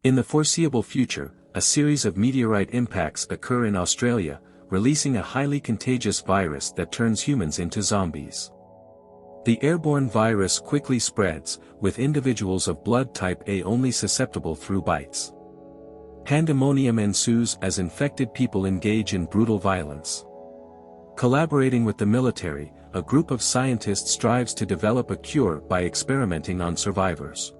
In the foreseeable future, a series of meteorite impacts occur in Australia, releasing a highly contagious virus that turns humans into zombies. The airborne virus quickly spreads, with individuals of blood type A only susceptible through bites. Pandemonium ensues as infected people engage in brutal violence. Collaborating with the military, a group of scientists strives to develop a cure by experimenting on survivors.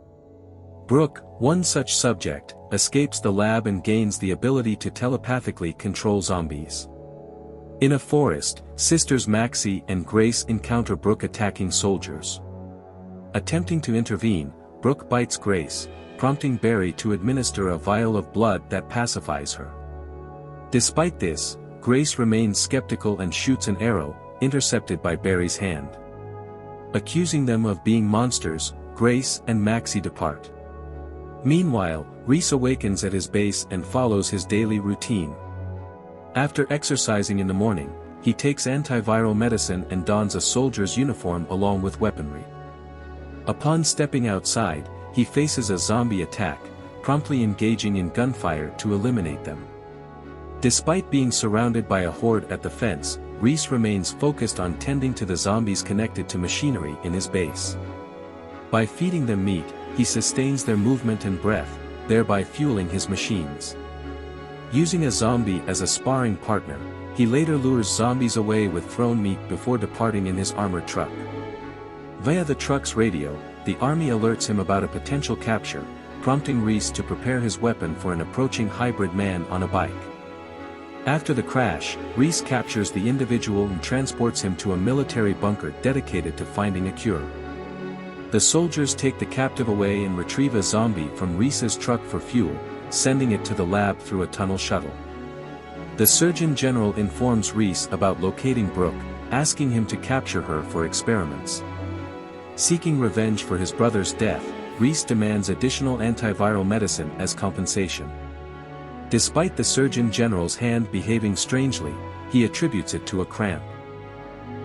Brooke, one such subject, escapes the lab and gains the ability to telepathically control zombies. In a forest, sisters Maxie and Grace encounter Brooke attacking soldiers. Attempting to intervene, Brooke bites Grace, prompting Barry to administer a vial of blood that pacifies her. Despite this, Grace remains skeptical and shoots an arrow, intercepted by Barry's hand. Accusing them of being monsters, Grace and Maxie depart. Meanwhile, Reese awakens at his base and follows his daily routine. After exercising in the morning, he takes antiviral medicine and dons a soldier's uniform along with weaponry. Upon stepping outside, he faces a zombie attack, promptly engaging in gunfire to eliminate them. Despite being surrounded by a horde at the fence, Reese remains focused on tending to the zombies connected to machinery in his base. By feeding them meat, he sustains their movement and breath, thereby fueling his machines. Using a zombie as a sparring partner, he later lures zombies away with thrown meat before departing in his armored truck. Via the truck's radio, the army alerts him about a potential capture, prompting Reese to prepare his weapon for an approaching hybrid man on a bike. After the crash, Reese captures the individual and transports him to a military bunker dedicated to finding a cure. The soldiers take the captive away and retrieve a zombie from Reese's truck for fuel, sending it to the lab through a tunnel shuttle. The Surgeon General informs Reese about locating Brooke, asking him to capture her for experiments. Seeking revenge for his brother's death, Reese demands additional antiviral medicine as compensation. Despite the Surgeon General's hand behaving strangely, he attributes it to a cramp.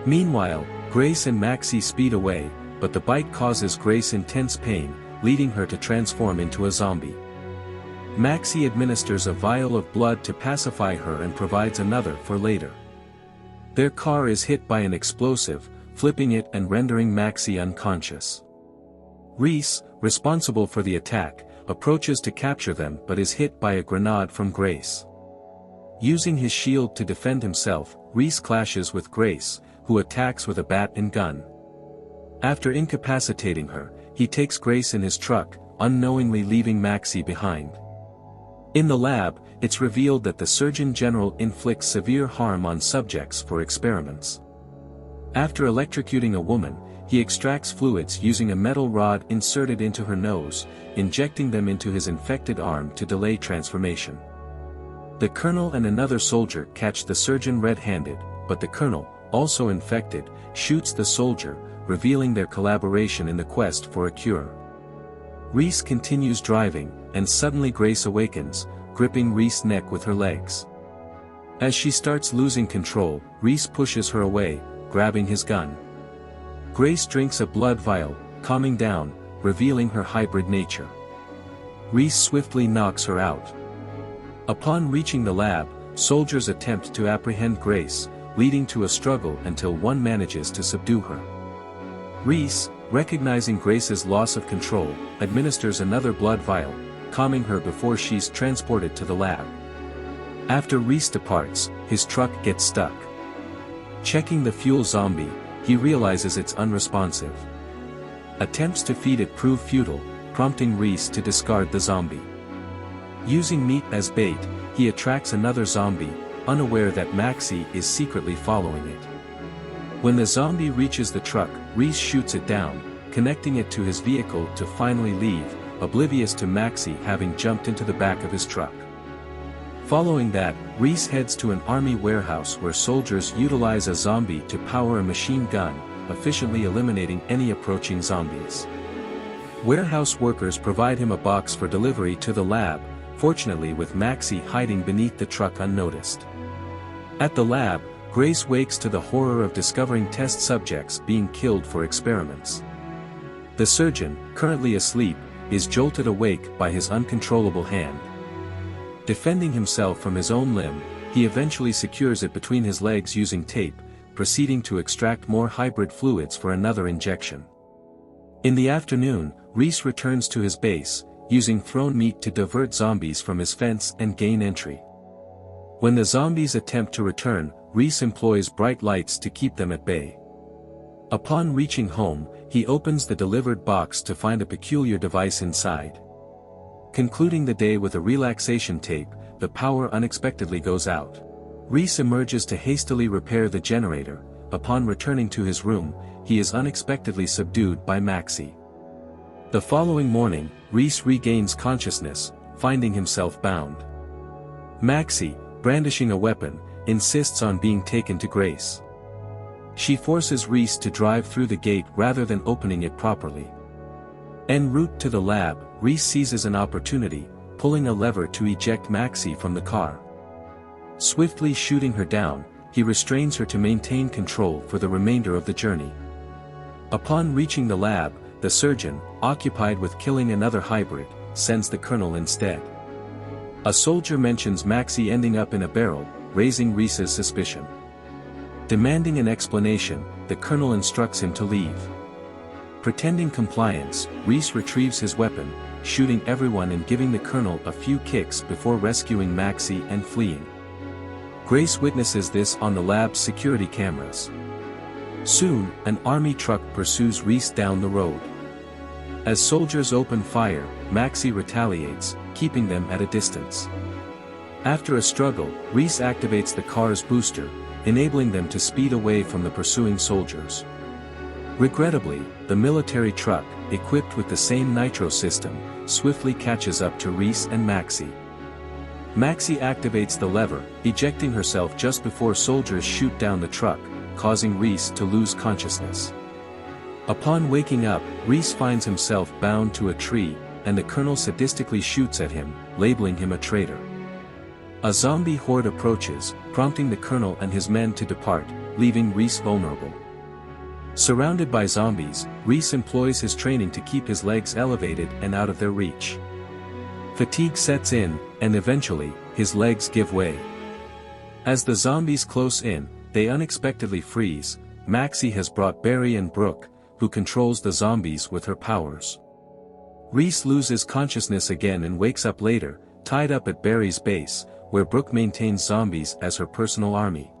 Meanwhile, Grace and Maxie speed away, but the bite causes Grace intense pain, leading her to transform into a zombie. Maxie administers a vial of blood to pacify her and provides another for later. Their car is hit by an explosive, flipping it and rendering Maxie unconscious. Reese, responsible for the attack, approaches to capture them but is hit by a grenade from Grace. Using his shield to defend himself, Reese clashes with Grace, who attacks with a bat and gun. After incapacitating her, he takes Grace in his truck, unknowingly leaving Maxie behind. In the lab, it's revealed that the Surgeon General inflicts severe harm on subjects for experiments. After electrocuting a woman, he extracts fluids using a metal rod inserted into her nose, injecting them into his infected arm to delay transformation. The colonel and another soldier catch the surgeon red-handed, but the colonel, also infected, shoots the soldier, revealing their collaboration in the quest for a cure. Reese continues driving, and suddenly Grace awakens, gripping Reese's neck with her legs. As she starts losing control, Reese pushes her away, grabbing his gun. Grace drinks a blood vial, calming down, revealing her hybrid nature. Reese swiftly knocks her out. Upon reaching the lab, soldiers attempt to apprehend Grace, leading to a struggle until one manages to subdue her. Reese, recognizing Grace's loss of control, administers another blood vial, calming her before she's transported to the lab. After Reese departs, his truck gets stuck. Checking the fuel zombie, he realizes it's unresponsive. Attempts to feed it prove futile, prompting Reese to discard the zombie. Using meat as bait, he attracts another zombie, unaware that Maxie is secretly following it. When the zombie reaches the truck, Reese shoots it down, connecting it to his vehicle to finally leave, oblivious to Maxie having jumped into the back of his truck. Following that, Reese heads to an army warehouse where soldiers utilize a zombie to power a machine gun, efficiently eliminating any approaching zombies. Warehouse workers provide him a box for delivery to the lab, fortunately with Maxie hiding beneath the truck unnoticed. At the lab, Grace wakes to the horror of discovering test subjects being killed for experiments. The surgeon, currently asleep, is jolted awake by his uncontrollable hand. Defending himself from his own limb, he eventually secures it between his legs using tape, proceeding to extract more hybrid fluids for another injection. In the afternoon, Reese returns to his base, using thrown meat to divert zombies from his fence and gain entry. When the zombies attempt to return, Reese employs bright lights to keep them at bay. Upon reaching home, he opens the delivered box to find a peculiar device inside. Concluding the day with a relaxation tape, the power unexpectedly goes out. Reese emerges to hastily repair the generator. Upon returning to his room, he is unexpectedly subdued by Maxie. The following morning, Reese regains consciousness, finding himself bound. Maxie, brandishing a weapon, insists on being taken to Grace. She forces Reese to drive through the gate rather than opening it properly. En route to the lab, Reese seizes an opportunity, pulling a lever to eject Maxie from the car. Swiftly shooting her down, he restrains her to maintain control for the remainder of the journey. Upon reaching the lab, the surgeon, occupied with killing another hybrid, sends the colonel instead. A soldier mentions Maxie ending up in a barrel, raising Reese's suspicion. Demanding an explanation, the colonel instructs him to leave. Pretending compliance, Reese retrieves his weapon, shooting everyone and giving the colonel a few kicks before rescuing Maxie and fleeing. Grace witnesses this on the lab's security cameras. Soon, an army truck pursues Reese down the road. As soldiers open fire, Maxie retaliates, keeping them at a distance. After a struggle, Reese activates the car's booster, enabling them to speed away from the pursuing soldiers. Regrettably, the military truck, equipped with the same nitro system, swiftly catches up to Reese and Maxie. Maxie activates the lever, ejecting herself just before soldiers shoot down the truck, causing Reese to lose consciousness. Upon waking up, Reese finds himself bound to a tree, and the colonel sadistically shoots at him, labeling him a traitor. A zombie horde approaches, prompting the colonel and his men to depart, leaving Reese vulnerable. Surrounded by zombies, Reese employs his training to keep his legs elevated and out of their reach. Fatigue sets in, and eventually, his legs give way. As the zombies close in, they unexpectedly freeze. Maxie has brought Barry and Brooke, who controls the zombies with her powers. Reese loses consciousness again and wakes up later, tied up at Barry's base, where Brooke maintains zombies as her personal army.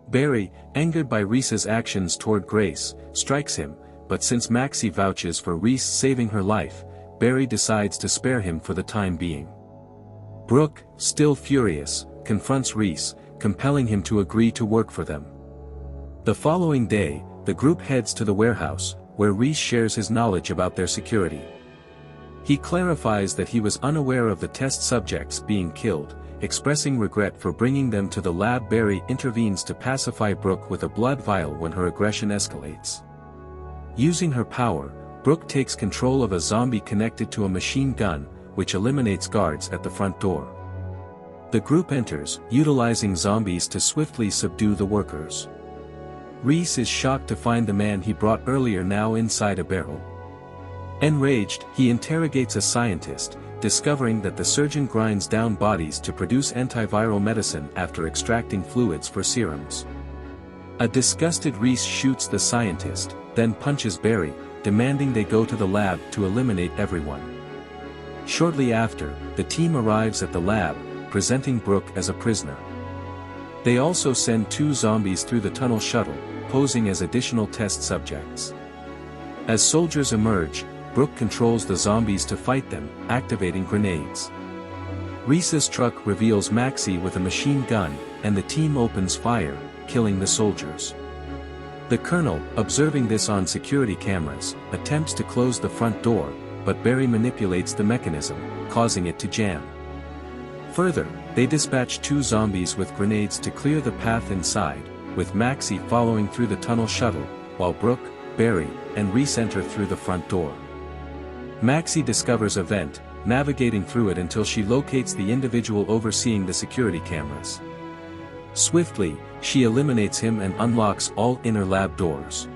Barry, angered by Reese's actions toward Grace, strikes him, but since Maxie vouches for Reese saving her life, Barry decides to spare him for the time being. Brooke, still furious, confronts Reese, compelling him to agree to work for them. The following day, the group heads to the warehouse, where Reese shares his knowledge about their security. He clarifies that he was unaware of the test subjects being killed, expressing regret for bringing them to the lab. Barry intervenes to pacify Brooke with a blood vial when her aggression escalates. Using her power, Brooke takes control of a zombie connected to a machine gun, which eliminates guards at the front door. The group enters, utilizing zombies to swiftly subdue the workers. Reese is shocked to find the man he brought earlier now inside a barrel. Enraged, he interrogates a scientist, discovering that the surgeon grinds down bodies to produce antiviral medicine after extracting fluids for serums. A disgusted Reese shoots the scientist, then punches Barry, demanding they go to the lab to eliminate everyone. Shortly after, the team arrives at the lab, presenting Brooke as a prisoner. They also send 2 zombies through the tunnel shuttle, posing as additional test subjects. As soldiers emerge, Brooke controls the zombies to fight them, activating grenades. Reese's truck reveals Maxie with a machine gun, and the team opens fire, killing the soldiers. The colonel, observing this on security cameras, attempts to close the front door, but Barry manipulates the mechanism, causing it to jam. Further, they dispatch 2 zombies with grenades to clear the path inside, with Maxie following through the tunnel shuttle, while Brooke, Barry, and Reese enter through the front door. Maxie discovers a vent, navigating through it until she locates the individual overseeing the security cameras. Swiftly, she eliminates him and unlocks all inner lab doors.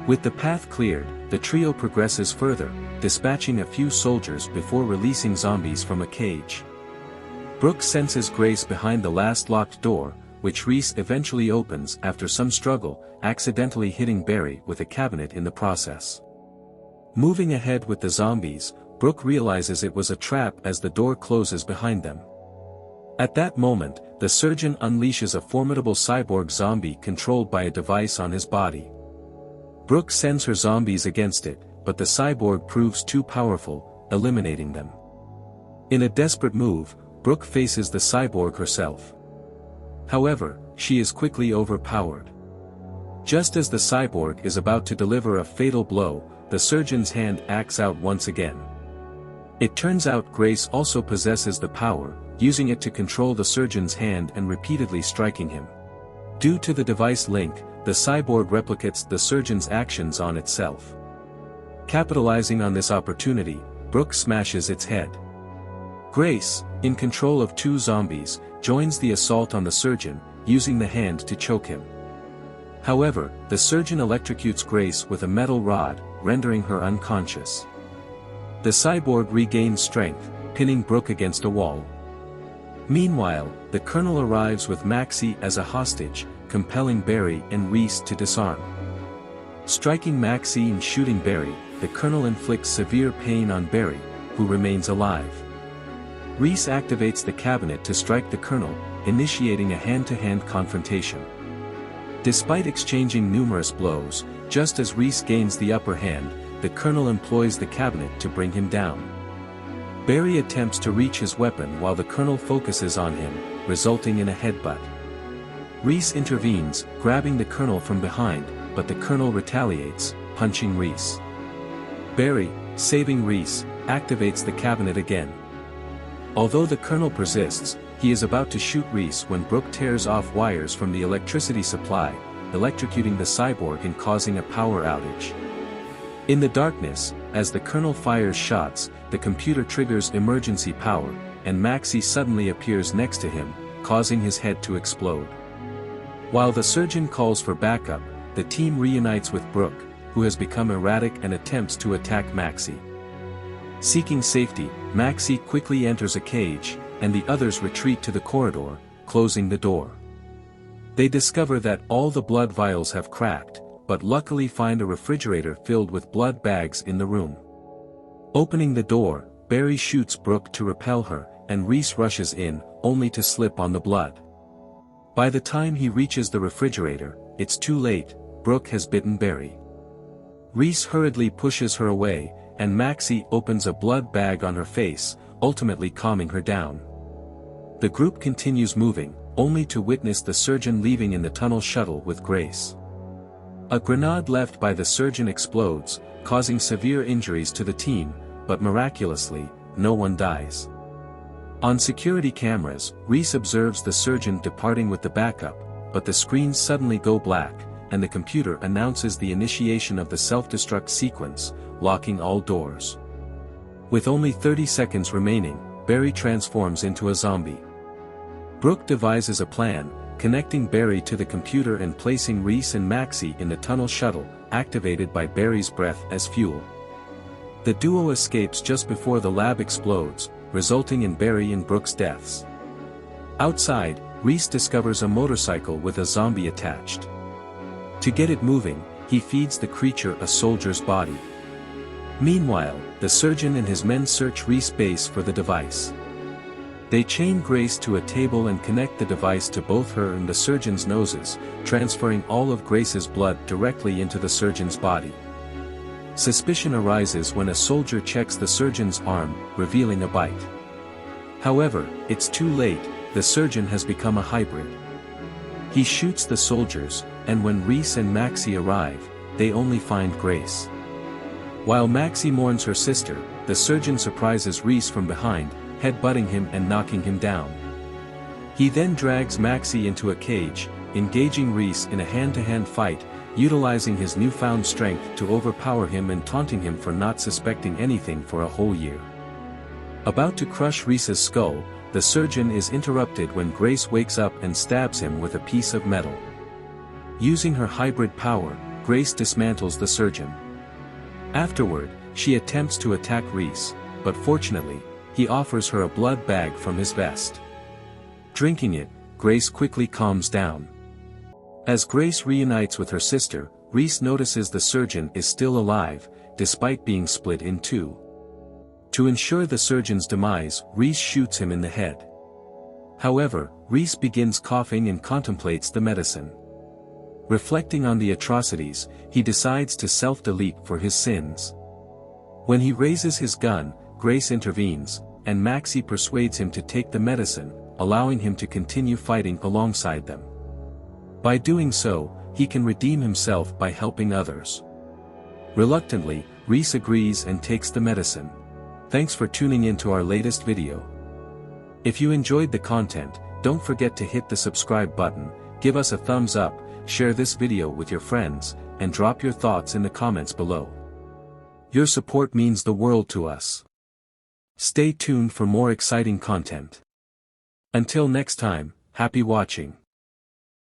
With the path cleared, the trio progresses further, dispatching a few soldiers before releasing zombies from a cage. Brooke senses Grace behind the last locked door, which Reese eventually opens after some struggle, accidentally hitting Barry with a cabinet in the process. Moving ahead with the zombies, Brooke realizes it was a trap as the door closes behind them. At that moment, the surgeon unleashes a formidable cyborg zombie controlled by a device on his body. Brooke sends her zombies against it, but the cyborg proves too powerful, eliminating them. In a desperate move, Brooke faces the cyborg herself. However, she is quickly overpowered. Just as the cyborg is about to deliver a fatal blow, the surgeon's hand acts out once again. It turns out Grace also possesses the power, using it to control the surgeon's hand and repeatedly striking him. Due to the device link, the cyborg replicates the surgeon's actions on itself. Capitalizing on this opportunity, Brooke smashes its head. Grace, in control of two zombies, joins the assault on the surgeon, using the hand to choke him. However, the surgeon electrocutes Grace with a metal rod, rendering her unconscious. The cyborg regains strength, pinning Brooke against a wall. Meanwhile, the colonel arrives with Maxie as a hostage, compelling Barry and Reese to disarm. Striking Maxie and shooting Barry, the colonel inflicts severe pain on Barry, who remains alive. Reese activates the cabinet to strike the colonel, initiating a hand-to-hand confrontation. Despite exchanging numerous blows, just as Reese gains the upper hand, the colonel employs the cabinet to bring him down. Barry attempts to reach his weapon while the colonel focuses on him, resulting in a headbutt. Reese intervenes, grabbing the colonel from behind, but the colonel retaliates, punching Reese. Barry, saving Reese, activates the cabinet again. Although the colonel persists, he is about to shoot Reese when Brooke tears off wires from the electricity supply, electrocuting the cyborg and causing a power outage. In the darkness, as the colonel fires shots, the computer triggers emergency power, and Maxie suddenly appears next to him, causing his head to explode. While the surgeon calls for backup, the team reunites with Brooke, who has become erratic and attempts to attack Maxie. Seeking safety, Maxie quickly enters a cage, and the others retreat to the corridor, closing the door. They discover that all the blood vials have cracked, but luckily find a refrigerator filled with blood bags in the room. Opening the door, Barry shoots Brooke to repel her, and Reese rushes in, only to slip on the blood. By the time he reaches the refrigerator, it's too late, Brooke has bitten Barry. Reese hurriedly pushes her away, and Maxie opens a blood bag on her face, ultimately calming her down. The group continues moving, only to witness the surgeon leaving in the tunnel shuttle with Grace. A grenade left by the surgeon explodes, causing severe injuries to the team, but miraculously, no one dies. On security cameras, Reese observes the surgeon departing with the backup, but the screens suddenly go black, and the computer announces the initiation of the self-destruct sequence, locking all doors. With only 30 seconds remaining, Barry transforms into a zombie. Brooke devises a plan, connecting Barry to the computer and placing Reese and Maxie in the tunnel shuttle, activated by Barry's breath as fuel. The duo escapes just before the lab explodes, resulting in Barry and Brooke's deaths. Outside, Reese discovers a motorcycle with a zombie attached. To get it moving, he feeds the creature a soldier's body. Meanwhile, the surgeon and his men search Reese's base for the device. They chain Grace to a table and connect the device to both her and the surgeon's noses, transferring all of Grace's blood directly into the surgeon's body. Suspicion arises when a soldier checks the surgeon's arm, revealing a bite. However, it's too late, the surgeon has become a hybrid. He shoots the soldiers, and when Reese and Maxie arrive, they only find Grace. While Maxie mourns her sister, the surgeon surprises Reese from behind, headbutting him and knocking him down. He then drags Maxie into a cage, engaging Reese in a hand-to-hand fight, utilizing his newfound strength to overpower him and taunting him for not suspecting anything for a whole year. About to crush Reese's skull, the surgeon is interrupted when Grace wakes up and stabs him with a piece of metal. Using her hybrid power, Grace dismantles the surgeon. Afterward, she attempts to attack Reese, but fortunately, he offers her a blood bag from his vest. Drinking it, Grace quickly calms down. As Grace reunites with her sister, Reese notices the surgeon is still alive, despite being split in two. To ensure the surgeon's demise, Reese shoots him in the head. However, Reese begins coughing and contemplates the medicine. Reflecting on the atrocities, he decides to self-delete for his sins. When he raises his gun, Grace intervenes, and Maxie persuades him to take the medicine, allowing him to continue fighting alongside them. By doing so, he can redeem himself by helping others. Reluctantly, Reese agrees and takes the medicine. Thanks for tuning in to our latest video. If you enjoyed the content, don't forget to hit the subscribe button, give us a thumbs up, share this video with your friends, and drop your thoughts in the comments below. Your support means the world to us. Stay tuned for more exciting content. Until next time, happy watching.